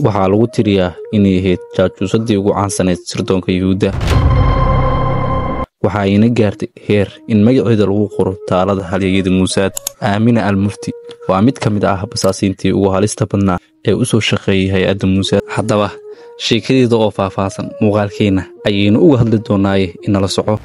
waxaa lagu tiriyaa inay ahayd jaajuusadii ugu caansaneyd sirdoonka Yuhuudda. waxa ayna gaartay heer in magaceeda lagu qoro taalada halyeyada Muusaad. Aamina al-Mufti waa mid ka mid ah basaasiintii ugu halista badnaa ee u soo shaqeeyay hay'adda Muusaad. haddaba sheekadeeda oo faahfaahsan muuqaalkeena ayaynu uga hadli doonaa in la soco.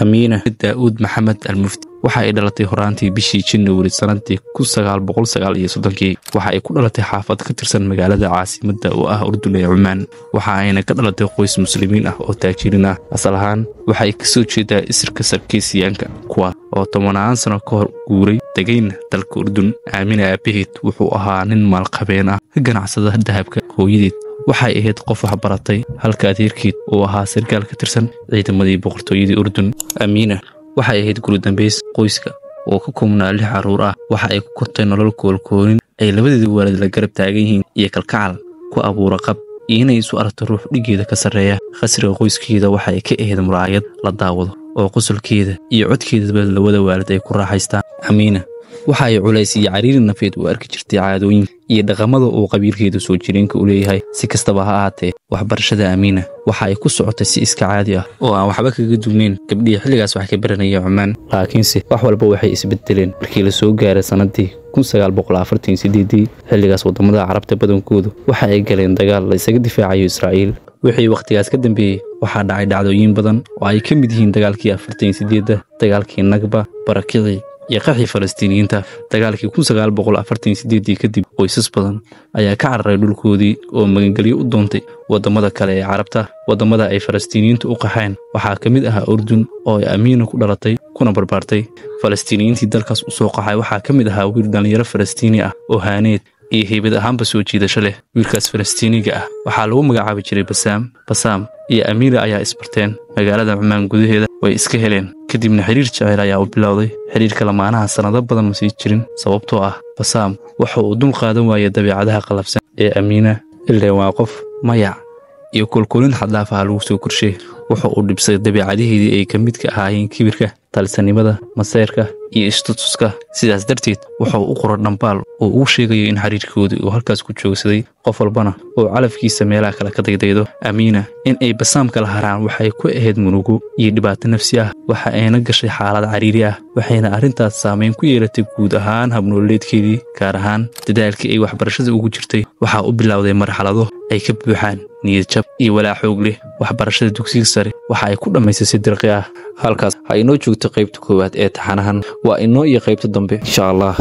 Aamina Daawud Maxamed al-Mufti waxa ay dhalatay horaantii bishii January sanadii 1939. waxa ay ku dhalatay xaafad ka tirsan magaalada caasimadda oo ah Urdun ee Cumaan. waxa ayna ka dhalatay qoys muslimiin ah oo taajiriin ah. asal ahaan waxa ay ka soo jeedaa isirka Sarkisiyaanka kuwa oo 10 sano ka hor guuray degayna dalka Urdun. Aamina aabaheed wuxuu ahaa nin maalqabeen ah ka ganacsada dahabka. hooyadeed waxay ahayd qof wax baratay halka adeerkeed uu ahaa sarkaal ka tirsan ciidamadii boqortooyadii Urdun. Aamina waxay ahayd guri dambeys qoyska oo ka koobnaa 6 carruur ah. waxa ay ku kortay nolol koolkoonin ay labadeeda waalid la garab taagan yihiin iyo kalkacal ku abuura qab inay isu aragto ruux dhigeeda ka sareeya. khasriga qoyskeeda waxa ay ka ahayd muraayad la daawado oo qosolkeeda iyo codkeeda labada waalid ay ku raaxaystaan. Aamina waxa ay culays iyo cariiri nafeed u arki jirtay caadooyin iyo dhaqamada uu qabiilkeedu soo jireenka u leeyahay. si kastaba ha ahaatee waxbarashada Aamina waxa ay ku socotay si iska caadi ah oo aan waxba kaga duwnayn gabdhihii xilligaas wax ka baranayay Cumaan. laakiinse wax walba waxay isbedeleen markii la soo gaaray sanadii 1948. xilligaas wadamada Carabta badankoodu waxa ay galeen dagaal la isaga difaacayo Israa'iil. wixii waqtigaas ka dambeeyay waxaa dhacay dhacdooyin badan oo ay ka mid yihiin dagaalkii 48, dagaalkii Nakba, barakicii iyo qaxii Falastiiniyiinta. dagaalkii 1948 kadib qoysas badan ayaa ka cararay dhulkoodii oo magangelyo u doontay wadamada kale ee Carabta. wadamada ay Falastiiniyiintu u qaxeen waxaa ka mid ah Urdun oo ay Aamina ku dhalatay kuna barbaartay. Falastiiniyiintii dalkaas u soo qaxay waxaa ka mid ahaa wiil dhalinyaro Falastiini ah oo haaneed iyo heybad ahaanba soo jiidasho leh. wiilkaas Falastiiniga ah waxaa lagu magacaabi jiray Basaam iyo Aamina ayaa isbarteen magaalada Cumaan gudaheeda. way iska heleen kadibna xiriir jacayl ayaa u bilowday. xiriirka lamaanaha sanado badan ma sii jirin sababtoo ah Basaam waxa uu dul qaadan waayay dabeecadaha qalafsan ee Aamina. ilaa waa qof mayac iyo kolkolin xad dhaaf ah lagu soo korshay. waxa uu dhibsay dabeecadaheedii ay ka mid ka ahaayeen kibirka, talsanimada, maseerka iyo istatuska. sidaas darteed waxa uu u qoray dhambaal oo uu sheegay in xiriirkoodu uu halkaas ku joogsaday, qof walbana oo calafkiisa meelaha kale ka degdegdo. Aamina in ay Basaam kala haraan waxay ku ahayd murugo iyo dhibaato nafsi ah. waxa ayna gashay xaalad cariiri ah waxayna arrintaas saameyn ku yeelatay guud ahaan habnololeedkeedii, gaar ahaan dadaalkii ay waxbarashada ugu jirtay. waxa uu bilowday marxalado ay ka buuxaan niyad jab iyo walaac xoog leh. waxbarashada dugsiga sare waxa ay ku dhamaysay si dirqi ah. halkaas ha inoo joogto qaybta koowaad ee taxanahan. waa inoo iyo qaybta dambe insha Allah.